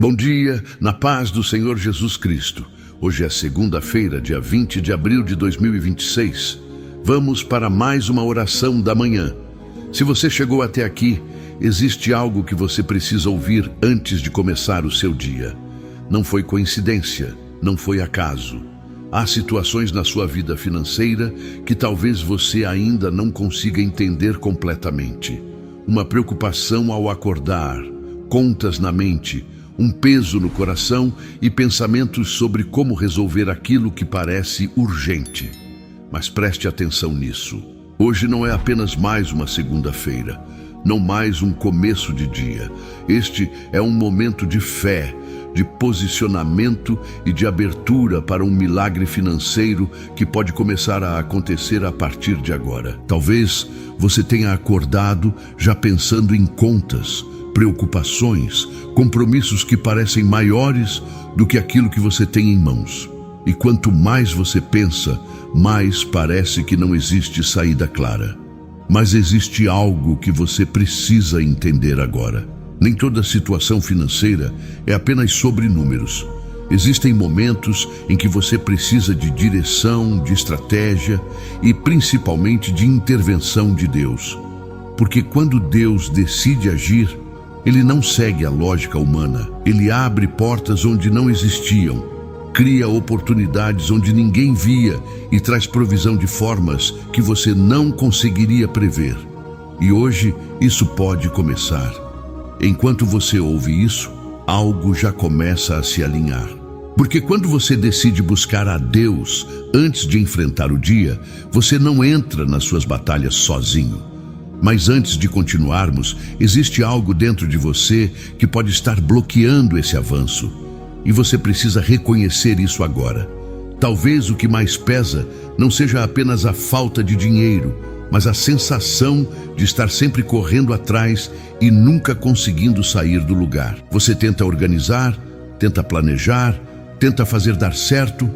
Bom dia, na paz do Senhor Jesus Cristo. Hoje é segunda-feira, dia 20 de abril de 2026. Vamos para mais uma oração da manhã. Se você chegou até aqui, existe algo que você precisa ouvir antes de começar o seu dia. Não foi coincidência, não foi acaso. Há situações na sua vida financeira que talvez você ainda não consiga entender completamente. Uma preocupação ao acordar, contas na mente, um peso no coração e pensamentos sobre como resolver aquilo que parece urgente. Mas preste atenção nisso. Hoje não é apenas mais uma segunda-feira, não mais um começo de dia. Este é um momento de fé, de posicionamento e de abertura para um milagre financeiro que pode começar a acontecer a partir de agora. Talvez você tenha acordado já pensando em contas, preocupações, compromissos que parecem maiores do que aquilo que você tem em mãos. E quanto mais você pensa, mais parece que não existe saída clara. Mas existe algo que você precisa entender agora. Nem toda situação financeira é apenas sobre números. Existem momentos em que você precisa de direção, de estratégia e principalmente de intervenção de Deus. Porque quando Deus decide agir, Ele não segue a lógica humana. Ele abre portas onde não existiam, cria oportunidades onde ninguém via e traz provisão de formas que você não conseguiria prever. E hoje isso pode começar. Enquanto você ouve isso, algo já começa a se alinhar. Porque quando você decide buscar a Deus antes de enfrentar o dia, você não entra nas suas batalhas sozinho. Mas antes de continuarmos, existe algo dentro de você que pode estar bloqueando esse avanço. E você precisa reconhecer isso agora. Talvez o que mais pesa não seja apenas a falta de dinheiro, mas a sensação de estar sempre correndo atrás e nunca conseguindo sair do lugar. Você tenta organizar, tenta planejar, tenta fazer dar certo,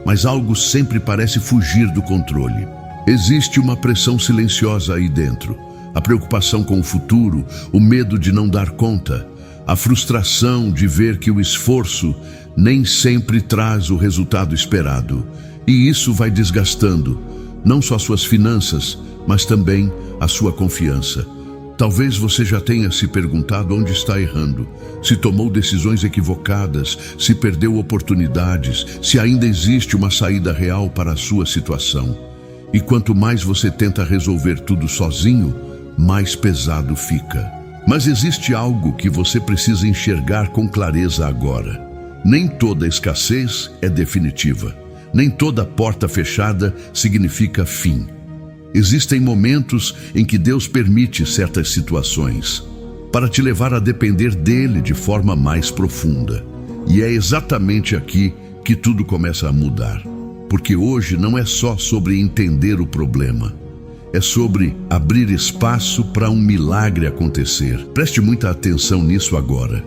mas algo sempre parece fugir do controle. Existe uma pressão silenciosa aí dentro. A preocupação com o futuro, o medo de não dar conta, a frustração de ver que o esforço nem sempre traz o resultado esperado. E isso vai desgastando, não só suas finanças, mas também a sua confiança. Talvez você já tenha se perguntado onde está errando, se tomou decisões equivocadas, se perdeu oportunidades, se ainda existe uma saída real para a sua situação. E quanto mais você tenta resolver tudo sozinho, mais pesado fica. Mas existe algo que você precisa enxergar com clareza agora. Nem toda escassez é definitiva. Nem toda porta fechada significa fim. Existem momentos em que Deus permite certas situações para te levar a depender dele de forma mais profunda. E é exatamente aqui que tudo começa a mudar. Porque hoje não é só sobre entender o problema. É sobre abrir espaço para um milagre acontecer. Preste muita atenção nisso agora.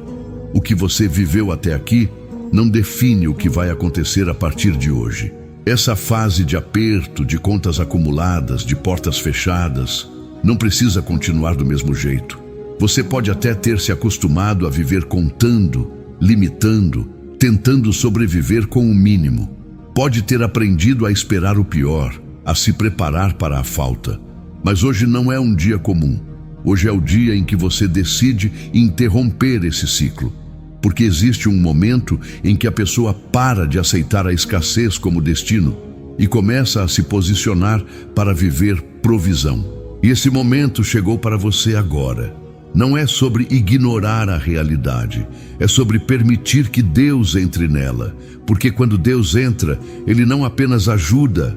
O que você viveu até aqui não define o que vai acontecer a partir de hoje. Essa fase de aperto, de contas acumuladas, de portas fechadas, não precisa continuar do mesmo jeito. Você pode até ter se acostumado a viver contando, limitando, tentando sobreviver com o mínimo. Pode ter aprendido a esperar o pior, a se preparar para a falta. Mas hoje não é um dia comum. Hoje é o dia em que você decide interromper esse ciclo. Porque existe um momento em que a pessoa para de aceitar a escassez como destino e começa a se posicionar para viver provisão. E esse momento chegou para você agora. Não é sobre ignorar a realidade, é sobre permitir que Deus entre nela. Porque quando Deus entra, Ele não apenas ajuda,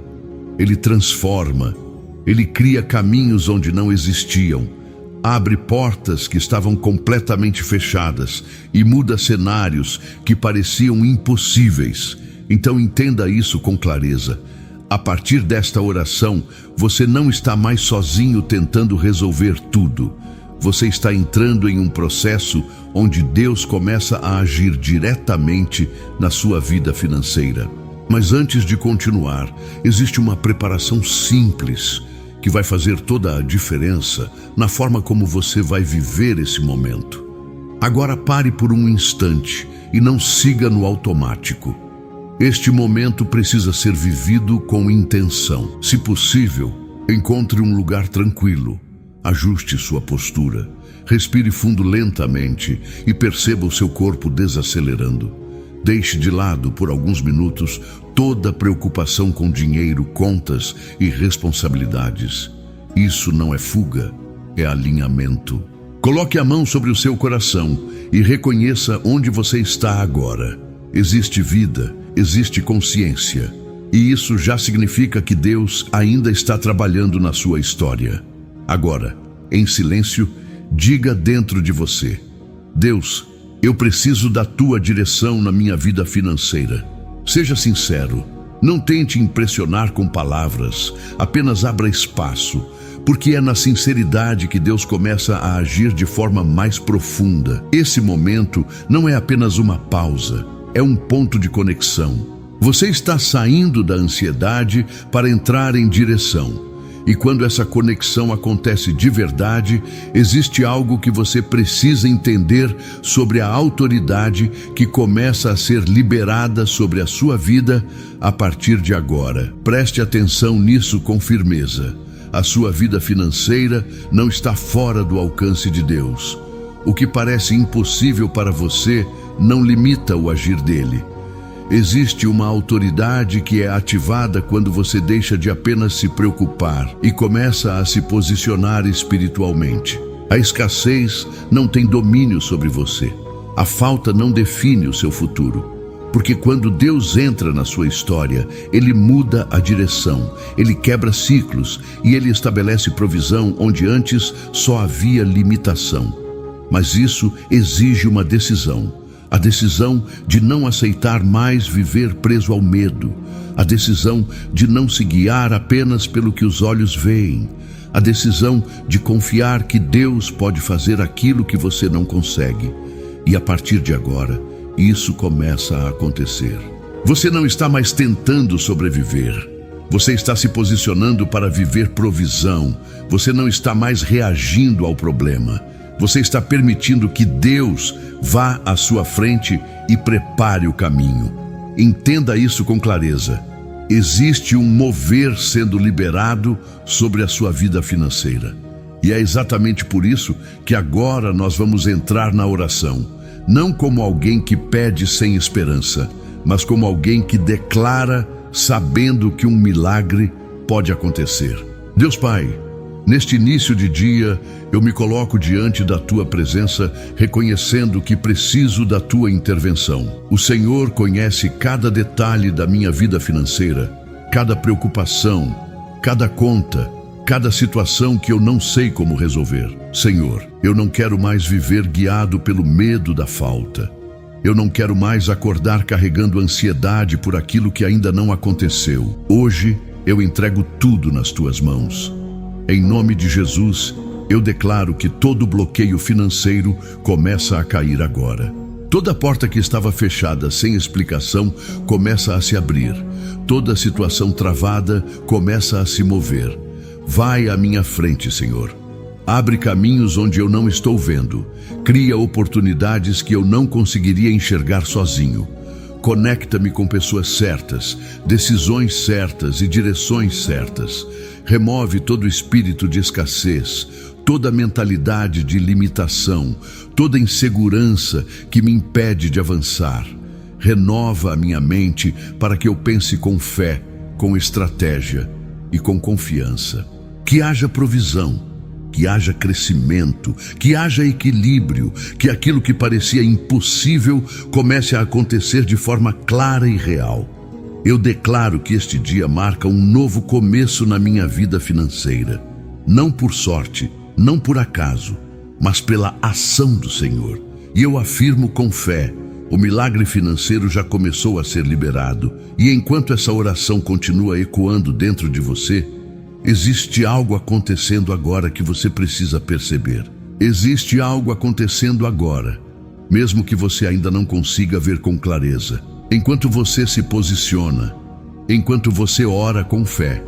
Ele transforma, Ele cria caminhos onde não existiam, abre portas que estavam completamente fechadas e muda cenários que pareciam impossíveis. Então entenda isso com clareza. A partir desta oração, você não está mais sozinho tentando resolver tudo. Você está entrando em um processo onde Deus começa a agir diretamente na sua vida financeira. Mas antes de continuar, existe uma preparação simples que vai fazer toda a diferença na forma como você vai viver esse momento. Agora pare por um instante e não siga no automático. Este momento precisa ser vivido com intenção. Se possível, encontre um lugar tranquilo. Ajuste sua postura. Respire fundo lentamente e perceba o seu corpo desacelerando. Deixe de lado por alguns minutos toda preocupação com dinheiro, contas e responsabilidades. Isso não é fuga, é alinhamento. Coloque a mão sobre o seu coração e reconheça onde você está agora. Existe vida, existe consciência. E isso já significa que Deus ainda está trabalhando na sua história. Agora, em silêncio, diga dentro de você: Deus, eu preciso da tua direção na minha vida financeira. Seja sincero, não tente impressionar com palavras, apenas abra espaço, porque é na sinceridade que Deus começa a agir de forma mais profunda. Esse momento não é apenas uma pausa, é um ponto de conexão. Você está saindo da ansiedade para entrar em direção. E quando essa conexão acontece de verdade, existe algo que você precisa entender sobre a autoridade que começa a ser liberada sobre a sua vida a partir de agora. Preste atenção nisso com firmeza. A sua vida financeira não está fora do alcance de Deus. O que parece impossível para você não limita o agir dele. Existe uma autoridade que é ativada quando você deixa de apenas se preocupar e começa a se posicionar espiritualmente. A escassez não tem domínio sobre você. A falta não define o seu futuro. Porque quando Deus entra na sua história, Ele muda a direção, Ele quebra ciclos e Ele estabelece provisão onde antes só havia limitação. Mas isso exige uma decisão. A decisão de não aceitar mais viver preso ao medo. A decisão de não se guiar apenas pelo que os olhos veem. A decisão de confiar que Deus pode fazer aquilo que você não consegue. E a partir de agora, isso começa a acontecer. Você não está mais tentando sobreviver. Você está se posicionando para viver provisão. Você não está mais reagindo ao problema. Você está permitindo que Deus vá à sua frente e prepare o caminho. Entenda isso com clareza. Existe um mover sendo liberado sobre a sua vida financeira. E é exatamente por isso que agora nós vamos entrar na oração. Não como alguém que pede sem esperança, mas como alguém que declara sabendo que um milagre pode acontecer. Deus Pai, neste início de dia, eu me coloco diante da Tua presença, reconhecendo que preciso da Tua intervenção. O Senhor conhece cada detalhe da minha vida financeira, cada preocupação, cada conta, cada situação que eu não sei como resolver. Senhor, eu não quero mais viver guiado pelo medo da falta. Eu não quero mais acordar carregando ansiedade por aquilo que ainda não aconteceu. Hoje, eu entrego tudo nas Tuas mãos. Em nome de Jesus, eu declaro que todo bloqueio financeiro começa a cair agora. Toda porta que estava fechada sem explicação começa a se abrir. Toda situação travada começa a se mover. Vai à minha frente, Senhor. Abre caminhos onde eu não estou vendo. Cria oportunidades que eu não conseguiria enxergar sozinho. Conecta-me com pessoas certas, decisões certas e direções certas. Remove todo espírito de escassez, toda mentalidade de limitação, toda insegurança que me impede de avançar. Renova a minha mente para que eu pense com fé, com estratégia e com confiança. Que haja provisão, que haja crescimento, que haja equilíbrio, que aquilo que parecia impossível comece a acontecer de forma clara e real. Eu declaro que este dia marca um novo começo na minha vida financeira. Não por sorte, não por acaso, mas pela ação do Senhor. E eu afirmo com fé, o milagre financeiro já começou a ser liberado. E enquanto essa oração continua ecoando dentro de você, existe algo acontecendo agora que você precisa perceber. Existe algo acontecendo agora, mesmo que você ainda não consiga ver com clareza. Enquanto você se posiciona, enquanto você ora com fé,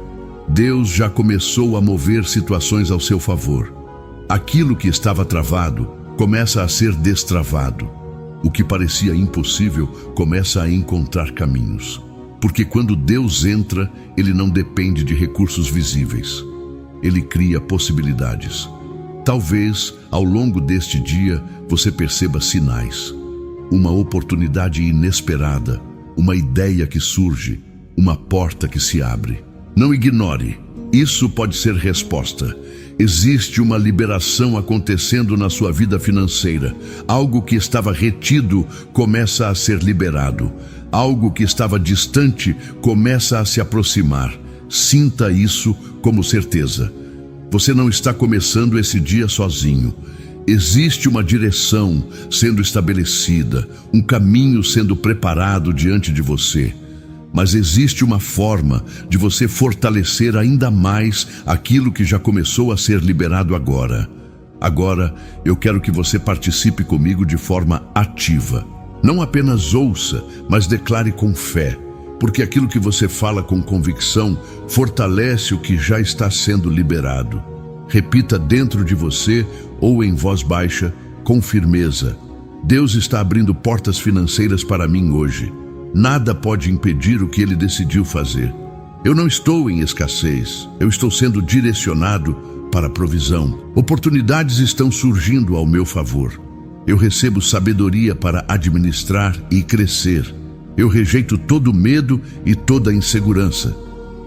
Deus já começou a mover situações ao seu favor. Aquilo que estava travado começa a ser destravado. O que parecia impossível começa a encontrar caminhos. Porque quando Deus entra, Ele não depende de recursos visíveis. Ele cria possibilidades. Talvez, ao longo deste dia, você perceba sinais. Uma oportunidade inesperada, uma ideia que surge, uma porta que se abre. Não ignore, isso pode ser resposta. Existe uma liberação acontecendo na sua vida financeira. Algo que estava retido começa a ser liberado. Algo que estava distante começa a se aproximar. Sinta isso como certeza. Você não está começando esse dia sozinho. Existe uma direção sendo estabelecida, um caminho sendo preparado diante de você. Mas existe uma forma de você fortalecer ainda mais aquilo que já começou a ser liberado agora. Agora, eu quero que você participe comigo de forma ativa. Não apenas ouça, mas declare com fé, porque aquilo que você fala com convicção fortalece o que já está sendo liberado. Repita dentro de você ou em voz baixa, com firmeza: Deus está abrindo portas financeiras para mim hoje. Nada pode impedir o que Ele decidiu fazer. Eu não estou em escassez, eu estou sendo direcionado para a provisão. Oportunidades estão surgindo ao meu favor. Eu recebo sabedoria para administrar e crescer. Eu rejeito todo medo e toda insegurança.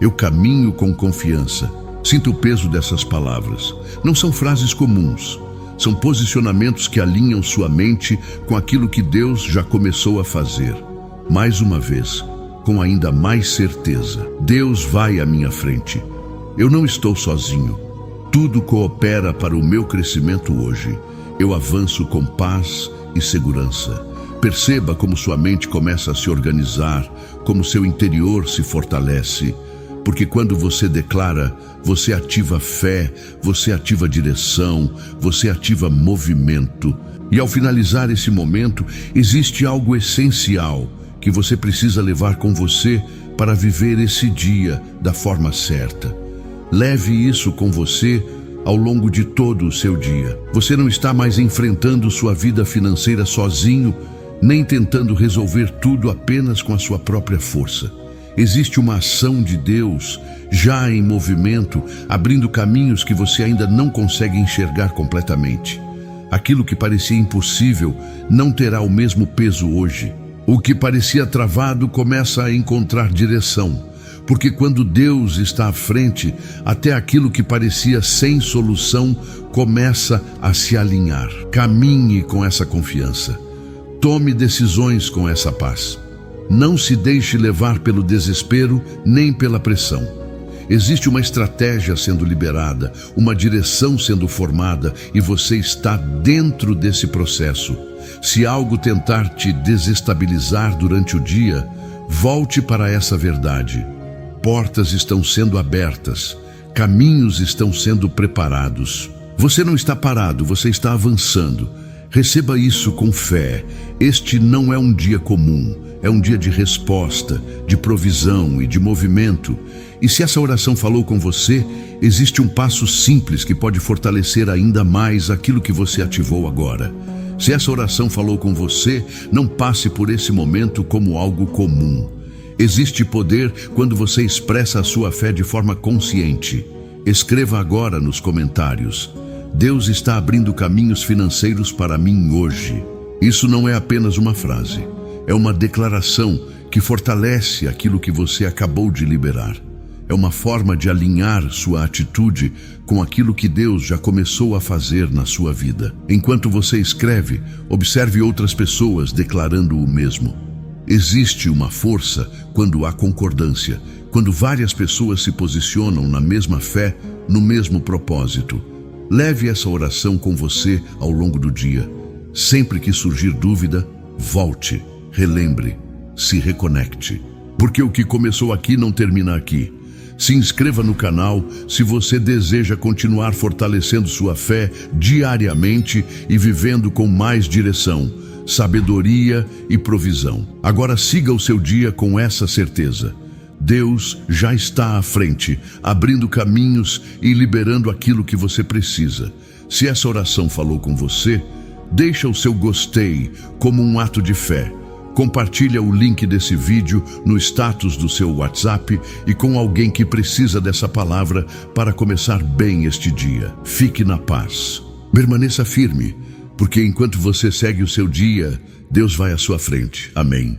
Eu caminho com confiança. Sinta o peso dessas palavras. Não são frases comuns. São posicionamentos que alinham sua mente com aquilo que Deus já começou a fazer. Mais uma vez, com ainda mais certeza, Deus vai à minha frente. Eu não estou sozinho. Tudo coopera para o meu crescimento hoje. Eu avanço com paz e segurança. Perceba como sua mente começa a se organizar, como seu interior se fortalece. Porque quando você declara, você ativa fé, você ativa direção, você ativa movimento. E ao finalizar esse momento, existe algo essencial que você precisa levar com você para viver esse dia da forma certa. Leve isso com você ao longo de todo o seu dia. Você não está mais enfrentando sua vida financeira sozinho, nem tentando resolver tudo apenas com a sua própria força. Existe uma ação de Deus já em movimento, abrindo caminhos que você ainda não consegue enxergar completamente. Aquilo que parecia impossível não terá o mesmo peso hoje. O que parecia travado começa a encontrar direção, porque quando Deus está à frente, até aquilo que parecia sem solução começa a se alinhar. Caminhe com essa confiança. Tome decisões com essa paz. Não se deixe levar pelo desespero nem pela pressão. Existe uma estratégia sendo liberada, uma direção sendo formada e você está dentro desse processo. Se algo tentar te desestabilizar durante o dia, volte para essa verdade. Portas estão sendo abertas, caminhos estão sendo preparados. Você não está parado, você está avançando. Receba isso com fé. Este não é um dia comum, é um dia de resposta, de provisão e de movimento. E se essa oração falou com você, existe um passo simples que pode fortalecer ainda mais aquilo que você ativou agora. Se essa oração falou com você, não passe por esse momento como algo comum. Existe poder quando você expressa a sua fé de forma consciente. Escreva agora nos comentários: Deus está abrindo caminhos financeiros para mim hoje. Isso não é apenas uma frase, é uma declaração que fortalece aquilo que você acabou de liberar. É uma forma de alinhar sua atitude com aquilo que Deus já começou a fazer na sua vida. Enquanto você escreve, observe outras pessoas declarando o mesmo. Existe uma força quando há concordância, quando várias pessoas se posicionam na mesma fé, no mesmo propósito. Leve essa oração com você ao longo do dia. Sempre que surgir dúvida, volte, relembre, se reconecte. Porque o que começou aqui não termina aqui. Se inscreva no canal se você deseja continuar fortalecendo sua fé diariamente e vivendo com mais direção, sabedoria e provisão. Agora siga o seu dia com essa certeza. Deus já está à frente, abrindo caminhos e liberando aquilo que você precisa. Se essa oração falou com você, Deixa o seu gostei como um ato de fé. Compartilha o link desse vídeo no status do seu WhatsApp e com alguém que precisa dessa palavra para começar bem este dia. Fique na paz. Permaneça firme, porque enquanto você segue o seu dia, Deus vai à sua frente. Amém.